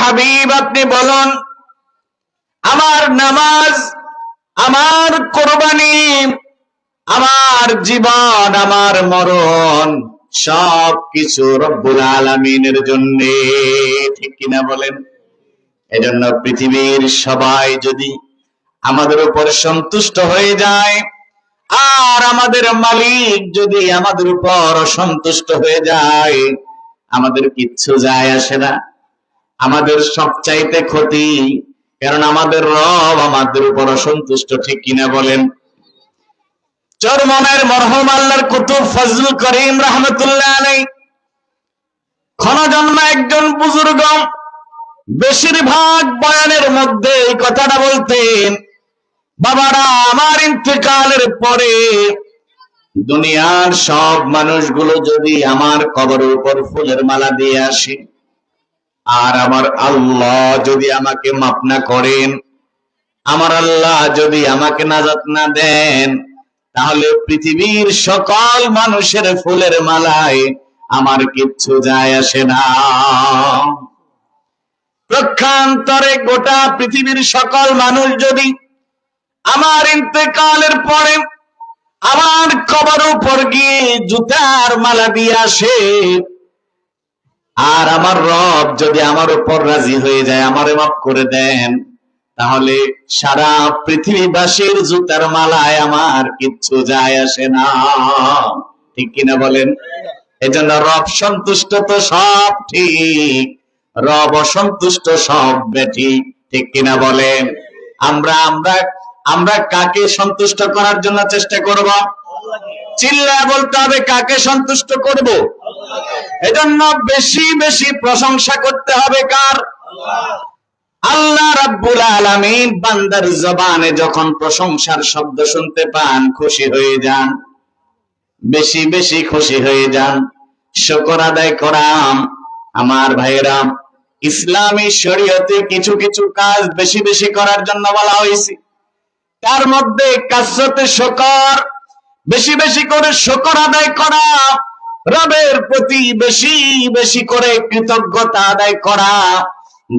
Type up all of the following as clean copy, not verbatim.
হাবিব আপনি বলুন, আমার নামাজ, আমার কোরবানি, আমার জীবন, আমার মরণ সবকিছু রব্বুল আলামিনের জন্য, ঠিক কিনা বলেন? এজন্য পৃথিবীর সবাই যদি আমাদের উপর সন্তুষ্ট হয়ে যায়, আর আমাদের মালিক যদি আমাদের উপর অসন্তুষ্ট হয়ে যায়, আমাদের কিচ্ছু যায় আসে না। আমাদের সবচাইতে ক্ষতি, কারণ আমাদের রব আমাদের উপর অসন্তুষ্ট, ঠিক কিনা বলেন? চরমনের মরহুম আল্লাহর কুতুব ফজলুল করিম রাহমাতুল্লাহ আলাইহি ক্ষণজন্মা একজন বুজুর্গ, বেশিরভাগ বয়ানের মধ্যে এই কথাটা বলতেন, বাবারা আমার ইন্তেকালের পরে দুনিয়ার সব মানুষগুলো যদি আমার কবরের উপর ফুলের মালা দিয়ে আসে, আর আমার আল্লাহ যদি আমাকে মাফ না করেন, আমার আল্লাহ যদি আমাকে নাজাত না দেন, তাহলে পৃথিবীর সকল মানুষের ফুলের মালায় আমার কিচ্ছু যায় আসে না। প্রক্ষান্তরে গোটা পৃথিবীর সকল মানুষ যদি আমার ইন্তেকালের পরে আমার কবর উপর গিয়ে জুতার মালা দিয়ে আসে, আর আমার রব যদি আমার উপর রাজি হয়ে যায়, আমারে মাফ করে দেন, তাহলে সারা পৃথিবীবাসীর জুতার মালায় আমার কিচ্ছু যায় আসে না, ঠিক কিনা বলেন? এজন্য রব সন্তুষ্ট তো সব ঠিক, রব অসন্তুষ্ট সব বেঠিক, ঠিক কিনা বলেন? আমরা কাকে সন্তুষ্ট করার জন্য চেষ্টা করব? চিল্লায় বলতে হবে, কাকে সন্তুষ্ট করব? এজন্য বেশি বেশি প্রশংসা করতে হবে কার? আল্লাহ রাব্বুল আলামিন বান্দার জবানে যখন প্রশংসার শব্দ শুনতে পান, খুশি হয়ে যান, বেশি বেশি খুশি হয়ে যান, শুকর আদায় করাম। আমার ভাইয়েরা, ইসলামী শরীয়তে কিছু কিছু কাজ বেশি বেশি করার জন্য বলা হয়েছে, তার মধ্যে কাসরতে শুকর, বেশি বেশি করে শুকর আদায় করা, রবের প্রতি বেশি বেশি করে কৃতজ্ঞতা আদায় করা।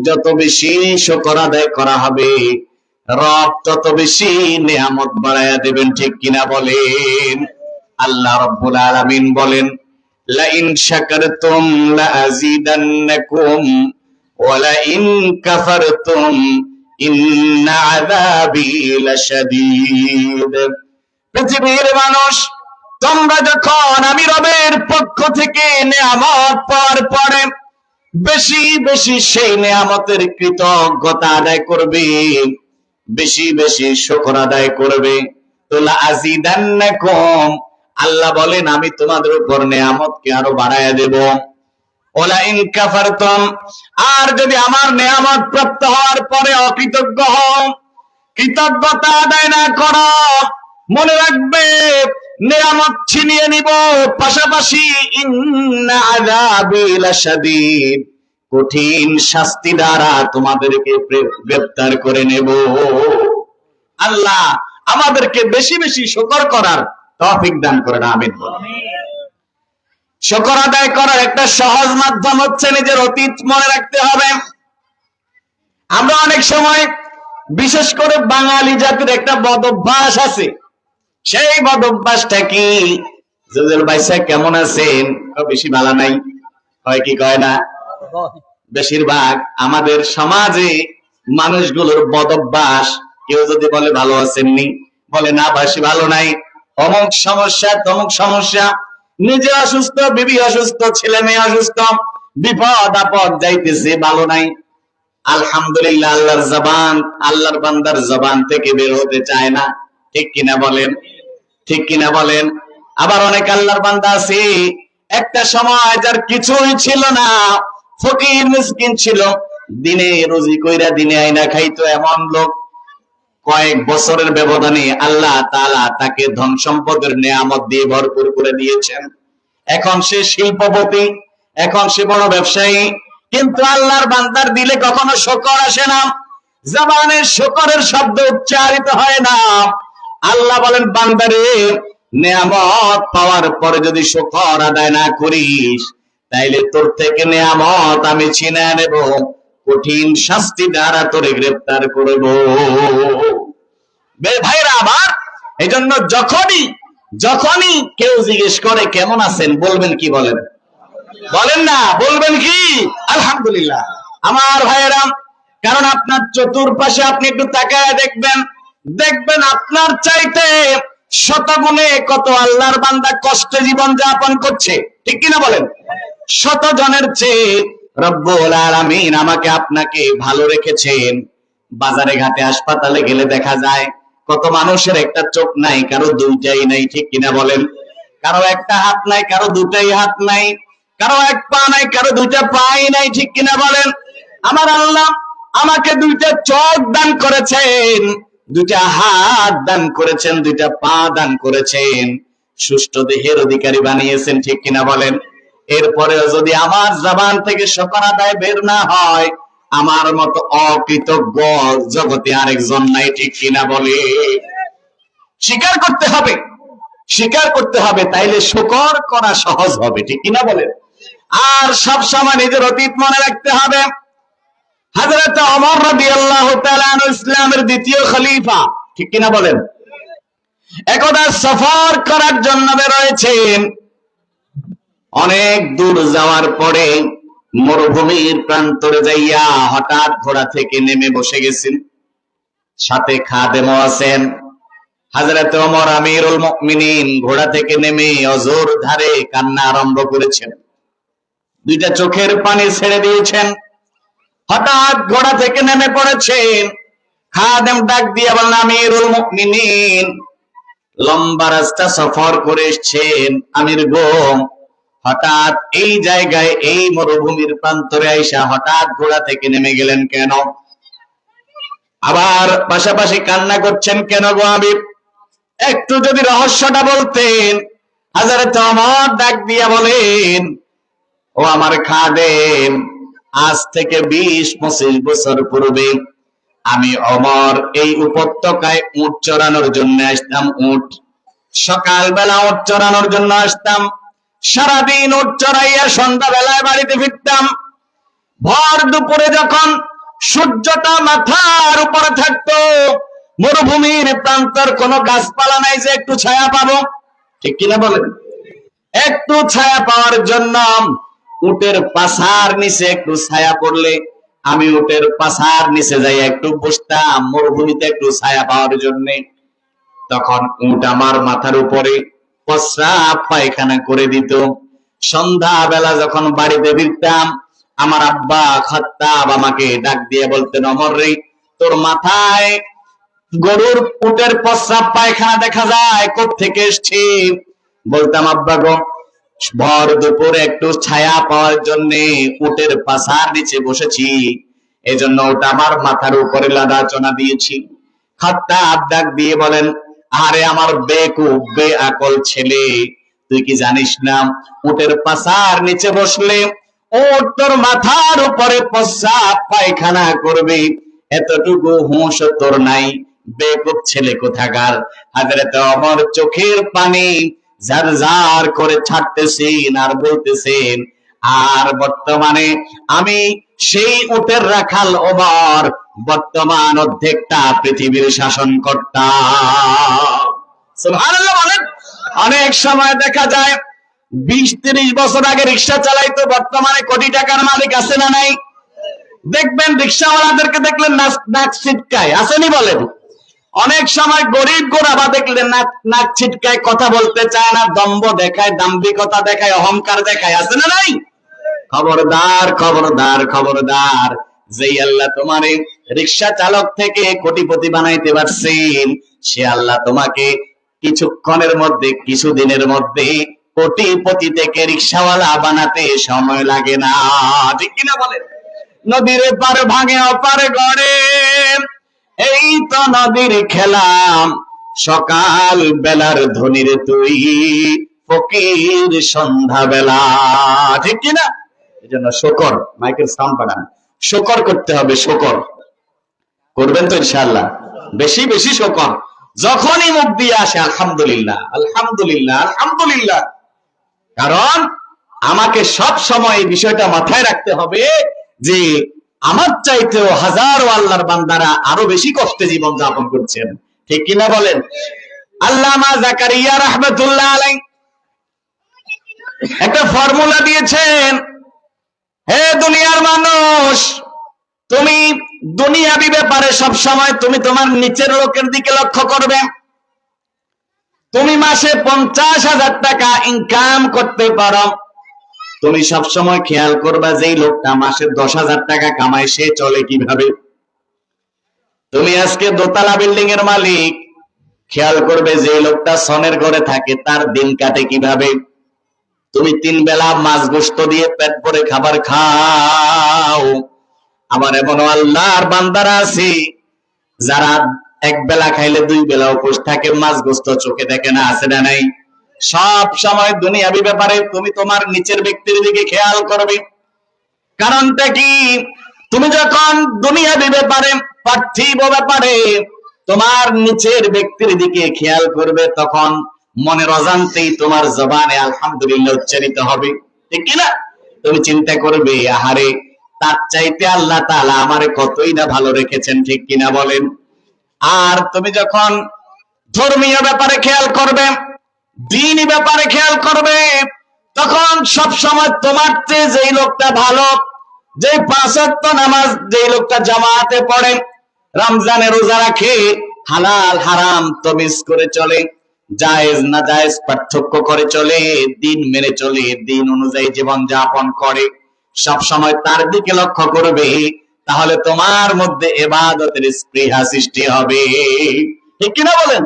যত বেশি শুকর আদায় করা হবে, রব তত বেশি নিয়ামত বাড়ায়া দেবেন, ঠিক কিনা বলেন? আল্লাহ রাব্বুল আলামিন বলেন, লা ইন শাকারতুম লা আযীদান্নাকুম ওয়া লা ইন কাফারতুম ইন্না আযাবি লাশাদীদ। পৃথিবীর মানুষ, তোমরা যখন আমি রবের পক্ষ থেকে নিয়ামত পাওয়ার পরে বেশি বেশি সেই নিয়ামতের কৃতজ্ঞতা আদায় করবে, বেশি বেশি শুকর আদায় করবে, তো লা আযীদান্নাকুম, আল্লাহ বলেন আমি তোমাদের উপর নিয়ামতকে আরো বাড়ায়া দেব। ওলা ইন কাফারতুম, আর যদি আমার নিয়ামত প্রাপ্ত হওয়ার পরে অকৃতজ্ঞ হও, কৃতজ্ঞতা আদায় না করো, মনে রাখবে নিয়ামত ছিনিয়ে নিব, পাশাপাশি ইন্না আযাবি লাশাদীদ, কঠিন শাস্তি দ্বারা তোমাদেরকে গ্রেফতার করে নেব। আল্লাহ আমাদেরকে বেশি বেশি শুকর করার তৌফিক দান করেন, আমিন। শুকর আদায় করার একটা সহজ মাধ্যম হচ্ছে নিজের অতীত মনে রাখতে হবে। আমরা অনেক সময়, বিশেষ করে বাঙালি জাতির একটা বদ অভ্যাস আছে, সেই বদ অভ্যাসটা কি? জুজুল ভাই সাহেব কেমন আছেন? বেশি ভালো নাই, হয় কি কয় না? বেশিরভাগ আমাদের সমাজে মানুষগুলোর বদ অভ্যাস, কেউ যদি বলে ভালো আছেননি, বলে না বেশি ভালো নাই, অমুক সমস্যা তমুক সমস্যা, নিজে অসুস্থ, বিবি অসুস্থ, ছেলে মেয়ে অসুস্থ, বিপদ আপদ যাইতেছে, ভালো নাই। আলহামদুলিল্লাহ, আল্লাহর জবান, আল্লাহর বান্দার জবান থেকে বের হতে চায় না, ঠিক কিনা বলেন? ঠিক কিনা বলেন? আবার অনেক আল্লাহর বান্দা আছে, একটা সময় যার কিছুই ছিল না, ফকির মিসকিন ছিল, দিনে রুজি কইরা দিনে আইনা খাইতো, এমন লোক কয়েক বছরের ব্যবধানে আল্লাহ তাআলা তাকে ধন সম্পদের নিয়ামত দিয়ে ভরপুর করে দিয়েছেন। এখন সে শিল্পপতি, এখন সে বড় ব্যবসায়ী, কিন্তু আল্লাহর বান্দার দিলে কখনো শুকর আসে না, জবানে শুকরের শব্দ উচ্চারিত হয় না। আল্লাহ বলেন, বান্দারে, নিয়ামত পাওয়ার পরে যদি শুকর আদায় না করিস, তাইলে তোর থেকে নিয়ামত আমি ছিনিয়ে নেব, কঠিন শাস্তি দ্বারা তোরে গ্রেফতার করব। ভাইরা আবার এই জন্য যখনই কেউ জিজ্ঞেস করে কেমন আছেন, বলবেন কি? বলেন না, বলবেন কি? আলহামদুলিল্লাহ। আমার ভাইয়েরা, কারণ আপনার চতুর্পাশে আপনি একটু তাকায় দেখবেন আপনার চাইতে শতগুণে কত আল্লাহর বান্দা কষ্টে জীবন যাপন করছে, ঠিক কিনা বলেন? 100 জনের চেয়ে রব্বুল আলামিন আমাকে আপনাকে ভালো রেখেছেন। বাজারে ঘাটে হাসপাতালে গেলে দেখা যায় কত মানুষের একটা চোখ নাই, কারো দুইটাই নাই, ঠিক কিনা বলেন? কারো একটা হাত নাই, কারো দুটাই হাত নাই, কারো এক পা নাই, কারো দুইটা পাই নাই, ঠিক কিনা বলেন? আমার আল্লাহ আমাকে 2টা চোখ দান করেছেন, 2টা হাত দান করেছেন, 2টা পা দান করেছেন, সুষ্ঠু দেহের অধিকারী বানিয়েছেন, ঠিক কিনা বলেন? এরপরেও যদি আমার জবান থেকে শুকর আদায় বের না হয়, আমার মতো অকৃতজ্ঞ জগতে আরেকজন নাই, ঠিক কিনা বলে? স্বীকার করতে হবে, তাইলে শুকর করা সহজ হবে, ঠিক কিনা বলেন? আর সব সময় নিজের অতীত মনে রাখতে হবে। হযরত ওমর রাদিয়াল্লাহু তাআলা আনহু ইসলামের 2য় খলিফা, ঠিক কিনা বলেন? একদা সফর করার জন্য বের হয়েছেন। অনেক দূর যাওয়ার পরে মরুভূমির প্রান্তরে যাইয়া হঠাৎ ঘোড়া থেকে নেমে বসে গেছেন। সাথে খাদেমও আছেন। হযরত ওমর আমিরুল মুমিনিন ঘোড়া থেকে নেমে অজর ধারে কান্না আরম্ভ করেছেন, 2টা চোখের পানি ছেড়ে দিয়েছেন। হঠাৎ ঘোড়া থেকে নেমে পড়েছেন। খাদেম ডাক দিয়ে বললেন, আমিরুল মুমিনিন, লম্বা রাস্তা সফর করে এসেছেন, আমির গো, হঠাৎ এই জায়গায় এই মরুভূমির প্রান্তরে আইসা হঠাৎ ঘোড়া থেকে নেমে গেলেন কেন? আবার পাশাপাশি কান্না করছেন কেন গো আমির? একটু যদি রহস্যটা বলতেন। হযরত ওমর ডাক দিয়া বলেন, ও আমার খাদেম, আজ থেকে 20-25 বছর পূর্বে আমি ওমর এই উপত্যকায় উট চড়ানোর জন্য আসতাম। সকালবেলা উট চড়ানোর জন্য আসতাম, সারাদিন উট চড়াইয়া সন্ধ্যাবেলায় বাড়িতে ফিরতাম। ভর দুপুরে যখন সূর্যটা মাথার উপরে থাকতো, মরুভূমির প্রান্তর কোনো গাছপালা নাই যে একটু ছায়া পাবো, ঠিক কিনা বলেন? একটু ছায়া পাওয়ার জন্য উটের পাছার নিচে একটু ছায়া পড়লে আমি উটের পাছার নিচে যাই একটু বসতাম, মরুভূমিতে একটু ছায়া পাওয়ার জন্য। তখন উট আমার মাথার উপরে প্রস্রাব পায়খানা করে দিত। সন্ধ্যাবেলা যখন বাড়িতে ফিরতাম, আমার আব্বা খাত্তাব আমাকে ডাক দিয়ে বলতেন, ওমর রে, তোর মাথায় গরুর উটের প্রস্রাব পায়খানা দেখা যায়, কোত্থেকে এসছে? বলতাম, আব্বা গো, ভর দুপুরে একটু ছায়া পাওয়ার জন্য উটের পাছার নিচে বসেছি, এজন্য ওটা আমার মাথার উপরে লাদাচনা দিয়েছি। খাত্তাব ডাক দিয়ে বলেন, আরে আমার বেকুব বেআকল ছেলে, তুই কি জানিস না উটের পাছার নিচে বসলে উট তোর মাথার উপরে প্রস্রাব পায়খানা করবে? এতটুকু হুঁশ তোর নাই, বেকুব ছেলে কোথাকার। হযরত ওমর চোখের পানি ঝরঝর করে ছাড়তেছেন আর বলতেছেন, আর বর্তমানে আমি সেই উটের রাখাল ওমর, বর্তমান অর্ধেকটা পৃথিবীর শাসনকর্তা। সুবহানাল্লাহ বলেন। অনেক সময় দেখা যায় 20-30 বছর আগে রিক্সা চালাইতো, বর্তমানে কোটি টাকার মালিক আছে না নাই? দেখবেন রিক্সাওয়ালাদেরকে দেখলেন নাক ছিটকায়, আসেনি বলেন? অনেক সময় গরিব গোরাবা দেখলে নাক ছিটকায়, কথা বলতে চায় না, দম্ভ দেখায়, দাম্ভিকতা দেখায়, অহংকার দেখায়, আছে না নাই? খবরদার খবরদার খবরদার, যেই আল্লাহ তোমার রিক্সা চালক থেকে কোটিপতি বানাইতে পারছেন, সে আল্লাহ তোমাকে কিছুক্ষণের মধ্যে, কিছুদিনের মধ্যে কোটিপতি থেকে রিক্সাওয়ালা বানাতে সময় লাগে না, ঠিক কিনা বলেন? নদীর পার ভাঙে অপার গড়ে, এই তো নদীর খেলা, সকাল বেলার ধনির তুই ফকির সন্ধ্যা বেলা, ঠিক কিনা? এই জন্য শুকর, মাইকেল সাউন্ড বাড়ান, শুকর করতে হবে। শুকর করবেন তো ইনশাআল্লাহ, বেশি বেশি শুকর। যখনই মুখ দিয়ে আসে আলহামদুলিল্লাহ আলহামদুলিল্লাহ আলহামদুলিল্লাহ, কারণ আমাকে সব সময় এই বিষয়টা মাথায় রাখতে হবে যে আমার চাইতেও হাজারো আল্লাহর বান্দারা আরো বেশি কষ্টে জীবন যাপন করছেন, ঠিক কিনা বলেন? আল্লামা জাকারিয়া রাহমাতুল্লাহ আলাইহি একটা ফর্মুলা দিয়েছেন, হে দুনিয়ার মানুষ, তুমি দুনিয়াবি ব্যাপারে সব সময় তুমি তোমার নিচের লোকের দিকে লক্ষ্য করবে। তুমি মাসে 50,000 টাকা ইনকাম করতে পারো, তুমি সব সময় খেয়াল করবা যে লোকটা মাসে 10,000 টাকা কামায়, সে চলে কিভাবে। তুমি আজকে দোতলা বিল্ডিং এর মালিক, খেয়াল করবে যে লোকটা সনের ঘরে থাকে, তার দিন কাটে কিভাবে। তুমি 3 বেলা মাছ গোশত দিয়ে পেট ভরে খাবার খাও। আবার এমন আল্লাহর বান্দারা আছে যারা 1 বেলা খাইলে 2 বেলা উপোস থাকে, মাছ গোশত চোখে দেখে না, আছে না নাই? সব সময় দুনিয়াবি ব্যাপারে তুমি তোমার নিচের ব্যক্তির দিকে খেয়াল করবে। কারণটা কি? তুমি যখন দুনিয়াবি ব্যাপারে, পার্থিব ব্যাপারে তোমার নিচের ব্যক্তির দিকে খেয়াল করবে, তখন মনের অজান্তেই তোমার জবানে আলহামদুলিল্লাহ উচ্চারিত হবে, ঠিক কিনা? তুমি চিন্তা করবে, আহারে তার চাইতে আল্লাহ তাআলা আমারে কতই না ভালো রেখেছেন, ঠিক কিনা বলেন? আর তুমি যখন ধর্মীয় ব্যাপারে খেয়াল করবে, দ্বীনি ব্যাপারে খেয়াল করবে, তখন সব সময় তোমার চেয়ে যেই লোকটা ভালো, যে 5 ওয়াক্ত নামাজ যেই লোকটা জামাতে পড়ে, রমজানে রোজা রাখে, হালাল হারাম তমিজ করে চলে, জায়েজ না জায়েজ পার্থক্য করে চলে, দিন মেনে চলে, দিন অনুযায়ী জীবন যাপন করে, সব সময় তার দিকে লক্ষ্য করবে, তাহলে তোমার মধ্যে ইবাদতের স্পৃহা সৃষ্টি হবে, ঠিক কিনা বলেন?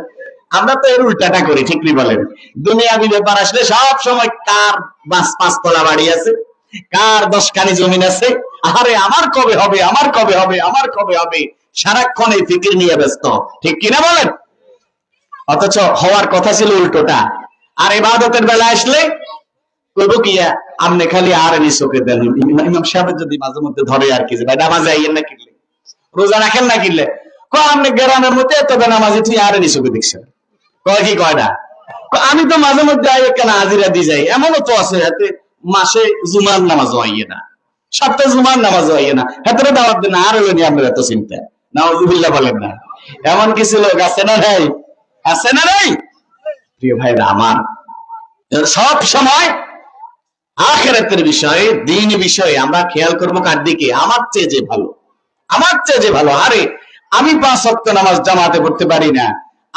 আমরা তো এর উল্টাটা করি, ঠিক কি বলেন? দুনিয়াবি ব্যাপার আসলে সব সময় কার 5 তলা বাড়ি আছে, কার 10 খানি জমিন আছে, আরে আমার কবে হবে, আমার কবে হবে, আমার কবে হবে, সারাক্ষণ এই ফিকির নিয়ে ব্যস্ত, ঠিক কিনা বলেন? অথচ হওয়ার কথা ছিল উল্টোটা। আর ইবাদতের বেলা আসলে কইব কি, আমনে খালি আর এনি চোখে দেন। ইমাম সাহেব যদি মাঝে মধ্যে ধরে আর কি, যে ভাই নামাজে আইয়েন না কিনলে, রোজা রাখেন না কিনলে, আপনি গ্রামের মধ্যে এত নামাজি তুই আর এনি চোখে দেখছেন, কয় কি কয় না? আমি তো মাঝে মধ্যে আই কেন হাজিরা দিয়ে যাই, এমনও তো আছে হাতে মাসে জুমার নামাজও আইয়ে না, সপ্তাহে জুমার নামাজও আইয়ে না, হাতে দাওয়াত দেন, আর হলো নি আপনার এত চিন্তা, নাউজুবিল্লাহ বলেন না? এমন কিছু লোক আছে না নাই? আছে না নাই? প্রিয় ভাইরা আমার, সব সময় আখিরাতের বিষয়ে, দ্বীনি বিষয়ে আমরা খেয়াল করবো কার দিকে? আমার চেয়ে যে ভালো, আমার চেয়ে যে ভালো। আরে আমি 5 ওয়াক্ত নামাজ জামাতে পড়তে পারি না,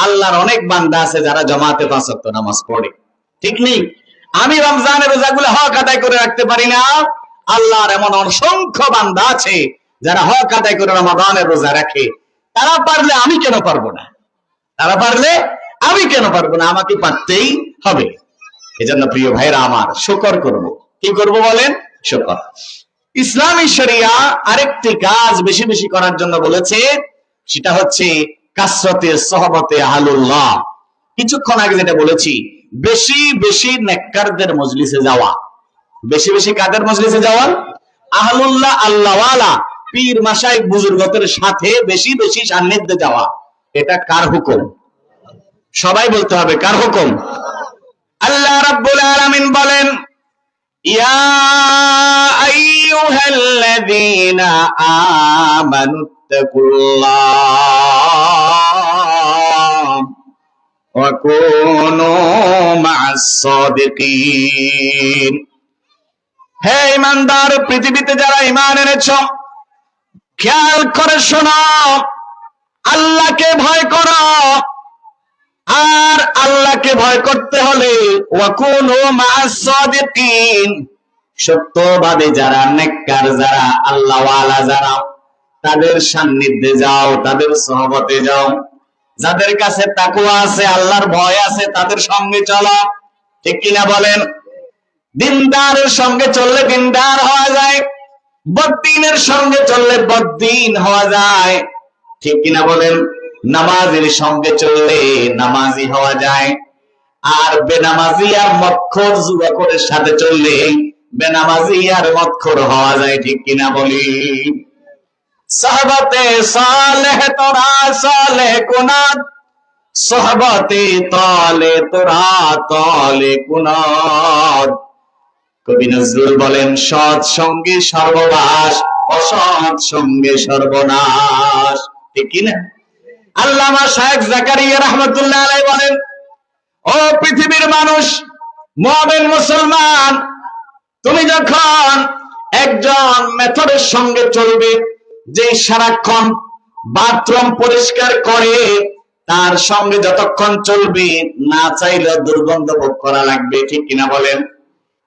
আল্লাহর অনেক বান্দা আছে যারা জামাতে 5 ওয়াক্ত নামাজ পড়ে, ঠিক নেই? আমি রমজানের রোজাগুলো হক আদায় করে রাখতে পারি না, আল্লাহর এমন অসংখ্য বান্দা আছে যারা হক আদায় করে রমাদানের রোজা রাখে। তারা পারলে আমি কেন পারবো না? তারা পারলে আমি কেন পারবো না? আমাকে পারতেই হবে। এজন্য প্রিয় ভাইরা আমার, শুকর করব। কি করব বলেন? শুকর। ইসলামী শরিয়া আরেকটি কাজ বেশি বেশি করার জন্য বলেছে, সেটা হচ্ছে কাসরাতে সোহবতে আহলুল্লাহ। কিছুক্ষণ আগে যেটা বলেছি, বেশি বেশি নেককারদের মজলিসে যাওয়া। বেশি বেশি কাদের মজলিসে যাওয়া? আহলুল্লাহ, আল্লাহওয়ালা, পীর মাশায়েখ বুজুর্গদের সাথে বেশি বেশি সান্নিধ্যে যাওয়া। এটা কার হুকুম? সবাই বলতে হবে, কার হুকুম? আল্লাহ রাব্বুল আলামিন বলেন, ইয়া আইয়ুহাল্লাযীনা আমানুত্তাকুল্লাহ ওয়া কুনু মা'আস সাদিকিন। হে ঈমানদার, পৃথিবীতে যারা ঈমান এনেছো, খেয়াল করে শোনো, আল্লাহকে ভয় করো। আর আল্লাহকে ভয় করতে হলে ওয়াকুনু মা'আস সাদিকিন, সত্যবাদী যারা, নেককার যারা, আল্লাহওয়ালা যারা, তাদের সান্নিধ্যে যাও, তাদের সহবতে যাও। যাদের কাছে তাকওয়া আছে, আল্লাহর ভয় আছে, তাদের সঙ্গে চলো, ঠিক কিনা বলেন? দিনদারের সঙ্গে চললে দিনদার হওয়া যায়, বদ্দিনের সঙ্গে চললে বদ্দিন হওয়া যায়, ঠিক কিনা বলেন? নামাজের সঙ্গে চললে নামাজি হওয়া যায়, আর বেনামাজি আর মদখোর যুবকের সাথে চললে বেনামাজি আর মদখোর হওয়া যায়, ঠিক কিনা বলি? সাহবতে সালেহ তোরা সালেহ কুনাত, সাহবতে তালে তোরা তালে কুনাত। কবি নজরুল বলেন, সৎ সঙ্গে সর্ববাস, অসৎ সঙ্গে সর্বনাশ। ঠিক কিনা? আল্লামা শায়েখ জাকারিয়া রাহমাতুল্লাহ আলাইহি বলেন, ও পৃথিবীর মানুষ, মুমিন মুসলমান, তুমি যখন একজন মেথডের সঙ্গে চলবে, যে সারাক্ষণ বাথরুম পরিষ্কার করে, তার সঙ্গে যতক্ষণ চলবে না চাইলেও দুর্গন্ধ ভোগ করা লাগবে। ঠিক কিনা বলেন?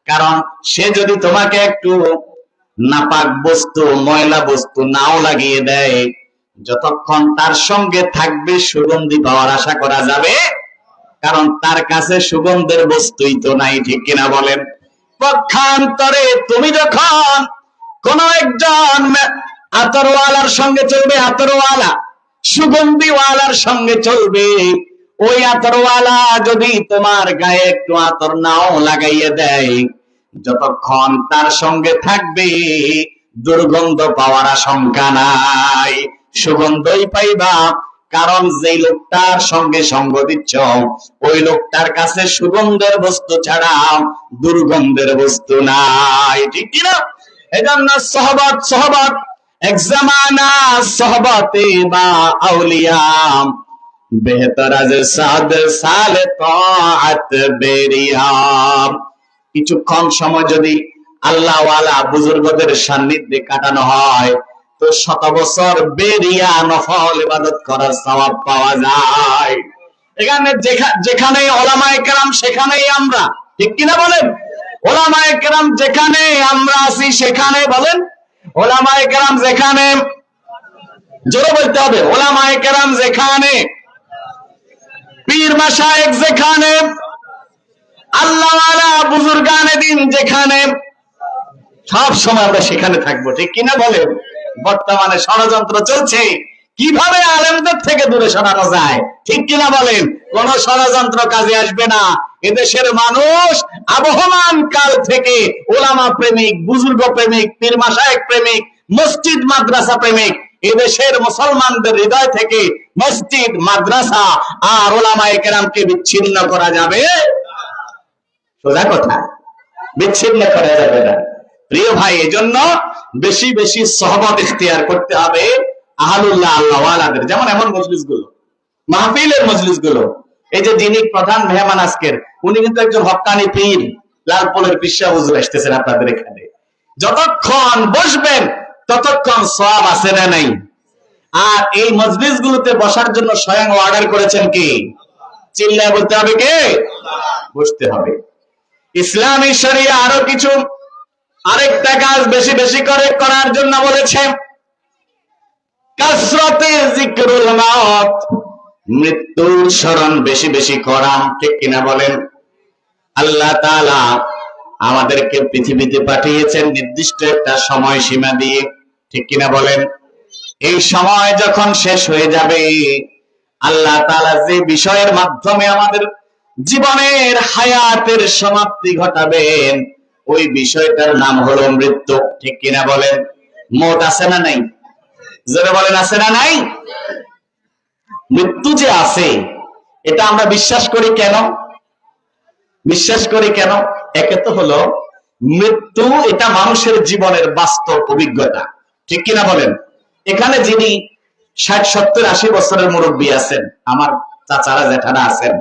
কারণ সে যদি তোমাকে একটু নাপাক বস্তু, ময়লা বস্তু নাও লাগিয়ে দেয়, যতক্ষণ তার সঙ্গে থাকবে সুগন্ধি পাওয়ার আশা করা যাবে, কারণ তার কাছে সুগন্ধের বস্তুই তো নাই। ঠিক কিনা বলেন? পক্ষান্তরে তুমি যখন কোন একজন আতরওয়ালার সঙ্গে চলবে, আতরওয়ালা সুগন্ধিওয়ালার সঙ্গে চলবে, ওই আতরওয়ালা যদি তোমার গায়ে একটু আতর নাও লাগাইয়ে দেয়, যতক্ষণ তার সঙ্গে থাকবে দুর্গন্ধ পাওয়ার আশঙ্কা নাই, সুগন্ধই পাইবা। কারণ যে লোকটার সঙ্গে সঙ্গ দিচ্ছ, ওই লোকটার কাছে সুগন্ধের বস্তু ছাড়া দুর্গন্ধের বস্তু নাই। ঠিক কিনা? এজন্য সহবত সহবত এক জামানা সহবতে বা আউলিয়া বেহতর আজ সাদ সালে তাআত বেরিয়া। কিছুক্ষণ সময় যদি আল্লাহ ওয়ালা বুজুর্গদের সান্নিধ্যে কাটানো হয়, তো 100 বছর বেরিয়া নফল ইবাদত করার সওয়াব পাওয়া যায়। এখানে যেখানে উলামায়ে কেরাম সেখানেই আমরা। ঠিক কিনা বলেন? উলামায়ে কেরাম যেখানে আমরা আছি সেখানে, বলেন, উলামায়ে কেরাম যেখানে, জোরে বলতে হবে, উলামায়ে কেরাম যেখানে, পীর মাশায়েখ যেখানে, আল্লাহ ওয়ালা বুজুর্গানে দিন যেখানে, সব সময় আমরা সেখানে থাকবো। ঠিক কিনা বলেন? বর্তমানে ষড়যন্ত্র চলছে কিভাবে আলেমদের থেকে দূরে সরানো যায়। ঠিক কিনা বলেন? কোন ষড়যন্ত্র কাজে আসবে না। এদেশের মানুষ আবহমান কাল থেকে উলামা প্রেমিক, বুজুর্গ প্রেমিক, পীর মাশায়েখ প্রেমিক, মসজিদ মাদ্রাসা প্রেমিক। এদেশের মুসলমানদের হৃদয় থেকে মসজিদ, মাদ্রাসা আর উলামায়ে কেরামকে বিচ্ছিন্ন করা যাবে? সোজা কথা, বিচ্ছিন্ন করা যাবে না। প্রিয় ভাই, এজন্য বেশি বেশি সহবত ইখতিয়ার করতে হবে আহলুল্লাহ, আল্লাহ ওয়ালাদের। যেমন এমন মজলিসগুলো, মাহফিলের মজলিসগুলো, এই যে যিনি প্রধান মেহমান আজকের, উনি কিন্তু একজন হক্কানি পীর, লালপুরের পীর সাহেব হুজুর আসতেছেন আপনাদের এখানে। যতক্ষণ বসবেন ততক্ষণ সওয়াব আছে না নাই? আর এই মজলিসগুলোতে বসার জন্য স্বয়ং অর্ডার করেছেন কি? চিল্লায় বলতে হবে কে? বসতে হবে। ইসলামী শরিয়া আরো কিছু আরেকটা কাজ বেশি বেশি করে করার জন্য বলেছে, কাসরাতে যিকরুল মাউত, মৃত্যুর স্মরণ বেশি বেশি করা। ঠিক কিনা বলেন? আল্লাহ তাআলা আমাদেরকে পৃথিবীতে পাঠিয়েছেন নির্দিষ্ট একটা সময় সীমা দিয়ে। ঠিক কিনা বলেন? এই সময় যখন শেষ হয়ে যাবে, আল্লাহ তাআলা যে বিষয়ের মাধ্যমে আমাদের জীবনের হায়াতের সমাপ্তি ঘটাবেন, ওই বিষয়টার নাম হলো মৃত্যু। ঠিক কিনা বলেন? মওত আছে না নাই? যারা বলেন আছে না নাই? মৃত্যু যে আছে, এটা আমরা বিশ্বাস করি কেন? বিশ্বাস করি কেন? একে তো হলো মৃত্যু, এটা মানুষের জীবনের বাস্তব অভিজ্ঞতা। ঠিক কিনা বলেন? এখানে যিনি 60, 70, 80 বছরের মুরব্বী আছেন, আমার চাচারা জেঠারা আছেন,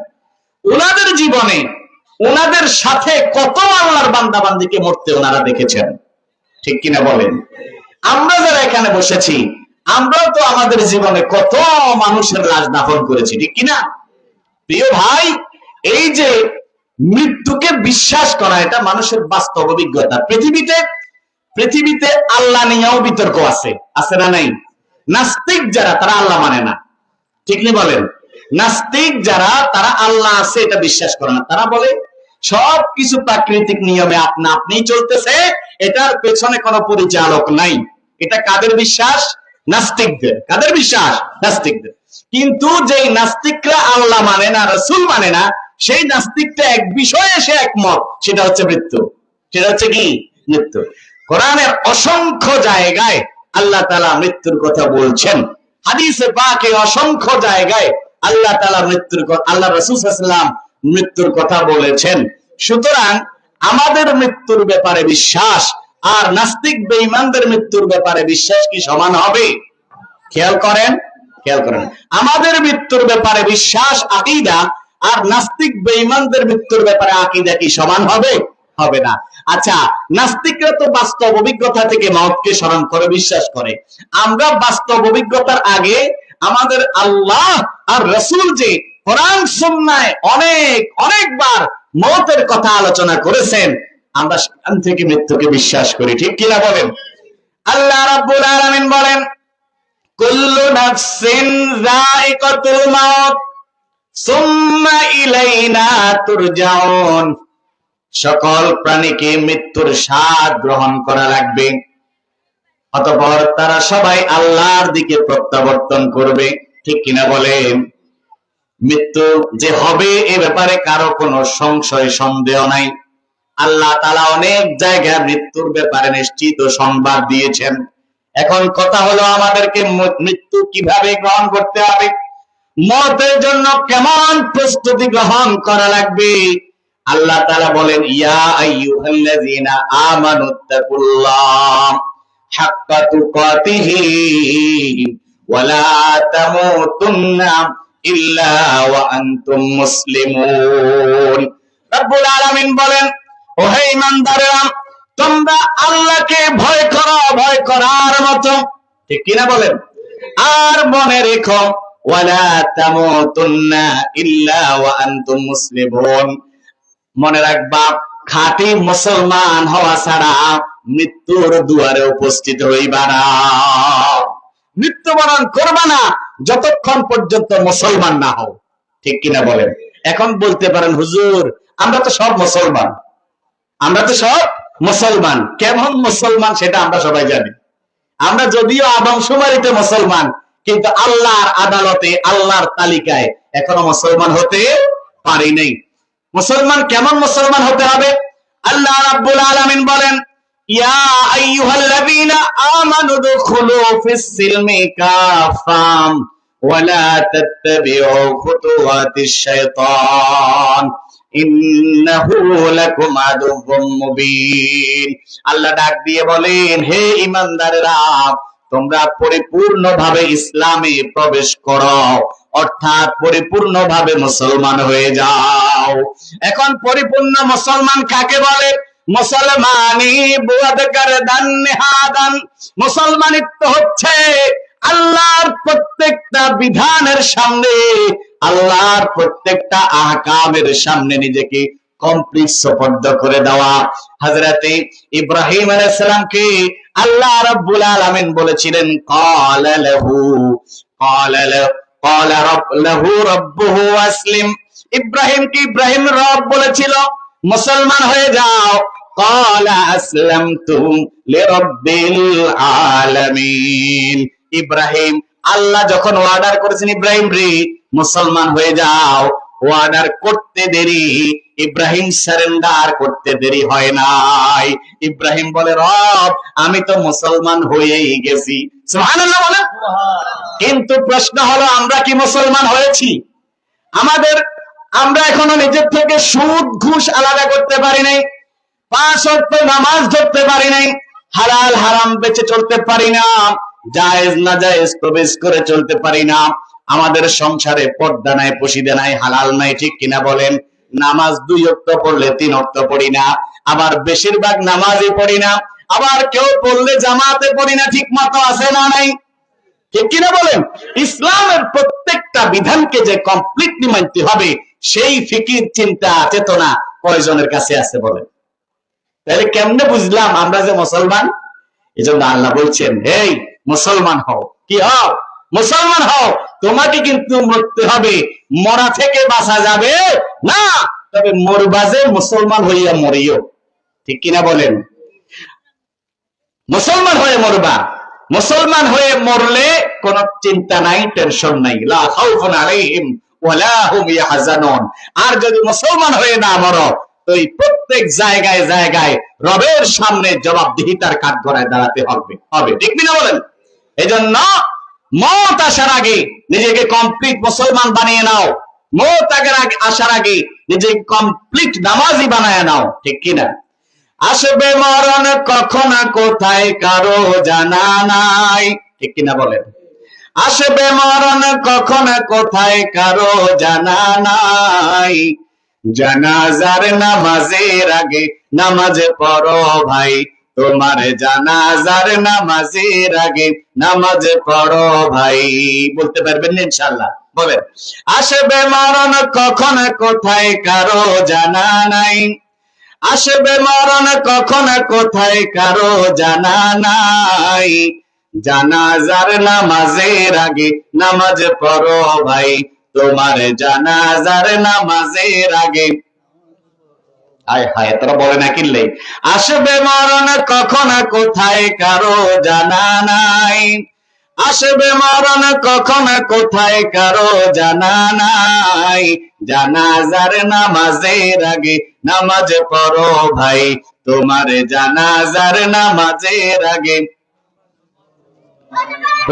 ওনাদের জীবনে ওনাদের সাথে কত আল্লাহর বান্দা বান্দিকে মরতে ওনারা দেখেছেন। ঠিক কিনা বলেন? আমরা যারা এখানে বসেছি, আমরাও তো আমাদের জীবনে কত মানুষের লাশ দাফন করেছি। ঠিক কিনা? প্রিয় ভাই, এই যে মৃত্যুকে বিশ্বাস করা, এটা মানুষের বাস্তব অভিজ্ঞতা। পৃথিবীতে আল্লাহ নিয়েও বিতর্ক আছে, আছে না নাই? নাস্তিক যারা, তারা আল্লাহ মানে না। ঠিক নি বলেন? নাস্তিক যারা, তারা আল্লাহ আছে এটা বিশ্বাস করে না। তারা বলে সবকিছু প্রাকৃতিক নিয়মে আপনা আপনি চলতেছে, এটার পেছনে কোনো পরিচালক নাই। এটা কাদের বিশ্বাস? নাস্তিকদের। কাদের বিশ্বাস? নাস্তিকদের। কিন্তু যেই নাস্তিকরা আল্লাহ মানে না, রাসূল মানে না, সেই নাস্তিকটা এক বিষয়ে এসে একমত, সেটা হচ্ছে মৃত্যু। সেটা হচ্ছে কি? মৃত্যু। কোরআনের অসংখ্য জায়গায় আল্লাহ তাআলা মৃত্যুর কথা বলছেন। হাদিসে পাকে অসংখ্য জায়গায় আল্লাহ তাআলা মৃত্যুর কথা, আল্লাহ রাসূল সাল্লাল্লাহু আলাইহি ওয়াসাল্লাম মৃত্যুর কথা বলেছেন। সুতরাং আমাদের মৃত্যুর ব্যাপারে বিশ্বাস আর নাস্তিক বেঈমানদের মৃত্যুর ব্যাপারে বিশ্বাস কি সমান হবে? খেয়াল করেন, খেয়াল করেন, আমাদের মৃত্যুর ব্যাপারে বিশ্বাস আকীদা আর নাস্তিক বেঈমানদের মৃত্যুর ব্যাপারে আকীদা কি সমান হবে? হবে না। আচ্ছা, নাস্তিকরা তো বাস্তব অভিজ্ঞতা থেকে মওতকে স্মরণ করে বিশ্বাস করে। আমরা বাস্তব অভিজ্ঞতার আগে আমাদের আল্লাহ আর রাসূল যে কোরআন সুন্নায় অনেকবার মওতের কথা আলোচনা করেছেন, আমরা সেখান থেকে মৃত্যুকে বিশ্বাস করি। ঠিক কিনা বলেন? আল্লাহ রাব্বুল আলামিন বলেন, কুল্লু নাফসিন যায়িকাতুল মাউত সুম্মা ইলাইনা তুরজাউন। সকল প্রাণীকে মৃত্যুর স্বাদ গ্রহণ করা লাগবে, অতঃপর তারা সবাই আল্লাহর দিকে প্রত্যাবর্তন করবে। ঠিক কিনা বলেন? মৃত্যু যে হবে এ ব্যাপারে কারো কোনো সংশয় সন্দেহ নাই। আল্লাহ তাআলা অনেক জায়গায় মৃত্যুর ব্যাপারে নিশ্চিত সংবাদ দিয়েছেন। এখন কথা হলো আমাদেরকে মৃত্যু কিভাবে গ্রহণ করতে হবে, মওতের জন্য কেমন প্রস্তুতি গ্রহণ করা লাগবে। আল্লাহ তাআলা বলেন, ইয়া আইয়ুহাল্লাযীনা আমানুত্তাকুল্লাহ হাক্কা তুকাতিহি ওয়া লা তামুতুন্না ইল্লা ওয়া আনতুম মুসলিমুন। রব্বুল আলামিন বলেন, ও হে ঈমানদারেরা, তোমরা আল্লাহকে ভয় করো ভয় করার মতো। ঠিক কিনা বলেন? আর মনে রেখো, ওয়া লা তামুতুন্না ইল্লা ওয়া আনতুম মুসলিমুন। মনে রাখবা, খাঁটি মুসলমান হওয়া ছাড়া মৃত্যুর দুয়ারে উপস্থিত হইবা না, মৃত্যুবরণ করবা না যতক্ষণ পর্যন্ত মুসলমান না হও। ঠিক কিনা বলেন? এখন বলতে পারেন, হুজুর আমরা তো সব মুসলমান, আমরা তো সব মুসলমান। কেমন মুসলমান সেটা আমরা সবাই জানি। আমরা যদিও আদমশুমারিতে মুসলমান, কিন্তু আল্লাহর আদালতে আল্লাহর তালিকায় এখনো মুসলমান হতে পারি নাই। মুসলমান কেমন মুসলমান হতে হবে? আল্লাহ রাব্বুল আলামিন বলেন, ইয়া আইয়ুহাল্লাযীনা আমানু দুখুলু ফিস সিলমি কাফাম ওয়া লা তাত্তাবিউ খুতুওয়াতিশ শাইতান ইন্নাহু লাকুম আদুউম মুবিন। আল্লাহ ডাক দিয়ে বলেন, হে ঈমানদারেরা, তোমরা পরিপূর্ণভাবে ইসলামে প্রবেশ করো, অর্থাৎ পরিপূর্ণভাবে মুসলমান হয়ে যাও। এখন পরিপূর্ণ মুসলমান কাকে বলে? মুসলমানি বুয়াদ গারদান নিহাদান। মুসলমানিত্ব হচ্ছে আল্লাহর প্রত্যেকটা বিধানের সামনে, আল্লাহর প্রত্যেকটা আহকামের সামনে নিজেকে কমপ্লিট সুপর্দ করে দেওয়া। হযরতে ইব্রাহিম আলাইহিস সালামকে আল্লাহ রাব্বুল আলামিন বলেছিলেন, ক্বালা লাহু রাব্বুহু আসলিম। ইব্রাহিম কি ইব্রাহিম রব বলেছিল মুসলমান হয়ে যাও? ক্বালা আসলামতু লিরাব্বিল আলামিন। ইব্রাহিম, আল্লাহ যখন অর্ডার করেছেন ইব্রাহিম রে মুসলমান হয়ে যাও, অর্ডার করতে দেরি, ইব্রাহিম সারেন্ডার করতে দেরি হয় নাই। ইব্রাহিম বলে, রব আমি তো মুসলমান হয়েই গেছি। সুবহানাল্লাহ বলেন। কিন্তু প্রশ্ন হলো, আমরা কি মুসলমান হয়েছি? আমরা এখনো নিজের থেকে সুদ ঘুষ আলাদা করতে পারি নাই, 5 ওয়াক্ত নামাজ ধরতে পারি নাই, হালাল হারাম বেঁচে চলতে পারি না, জায়েজ না জায়েজ প্রবেশ করে চলতে পারি না। আমাদের সংসারে পর্দা নাই, পশিদা নাই, হালাল নাই। ঠিক কিনা বলেন? নামাজ 2 ওয়াক্ত পড়লে 3 ওয়াক্ত পড়ি না, আবার বেশিরভাগ নামাজই পড়ি না, আবার কেউ পড়লে জামাতে পড়ি না। ঠিক মতো আছে না নাই? ঠিক কিনা বলেন? ইসলামের প্রত্যেকটা বিধানকে যে কমপ্লিটলি মানতে হবে, সেই ফিকির চিন্তা চেতনা কয়জনের কাছে আছে বলেন? তাহলে কেমনে বুঝলাম আমরা যে মুসলমান? এজন্য আল্লাহ বলছেন, হেই মুসলমান হও। কি হও? মুসলমান হও। তোমাকে কিন্তু মরতে হবে, মরা থেকে বাঁচা যাবে না, তবে মরবাজে মুসলমান হইয়া মরিও। ঠিক কিনা বলেন? মুসলমান হয়ে মরবা। মুসলমান হয়ে মরলে কোনো চিন্তা নাই, টেনশন নাই, লা খাউফুন আলাইহিম ওয়ালা হুম ইয়াহজানুন। আর যদি মুসলমান হয়ে না মরো, তো এই প্রত্যেক জায়গায় জায়গায় রবের সামনে জবাবদিহিতার কাঠগড়ায় দাঁড়াতে হবে। ঠিক না বলেন? এজন্য মওত আসার আগে নিজেকে কমপ্লিট মুসলমান বানিয়ে নাও। মওত আসার আগে নিজেকে কমপ্লিট নামাজি বানায় নাও। ঠিক কিনা? আসবে মরণ কখন কোথায় কারো জানা নাই, ঠিক কিনা বলেন? আসবে মরণ কখন কোথায় কারো জানা নাই, জানাজার নামাজের আগে নামাজ পড়ো ভাই, তোমার জানাজার নামাজের আগে নামাজ পড়ো ভাই। বলতে পারবেন না ইনশাআল্লাহ? বলেন। আসবে মরণ কখন কোথায় কারো জানা নাই, আসবে মরণ কখন কোথায় কারো জানা নাই, জানাজার নামাজের আগে নামাজ পড়ো ভাই, তোমার জানাজার নামাজের আগে। হায় হায়, তোরা বলে না কিনলে, আসবে মরণ কখন কোথায় কারো জানা নাই, আসবে মরণ কখন কোথায় কারো জানা নাই, জানাজার নামাজের আগে নামাজ পড়ো ভাই, তোমার জানাজার নামাজের আগে।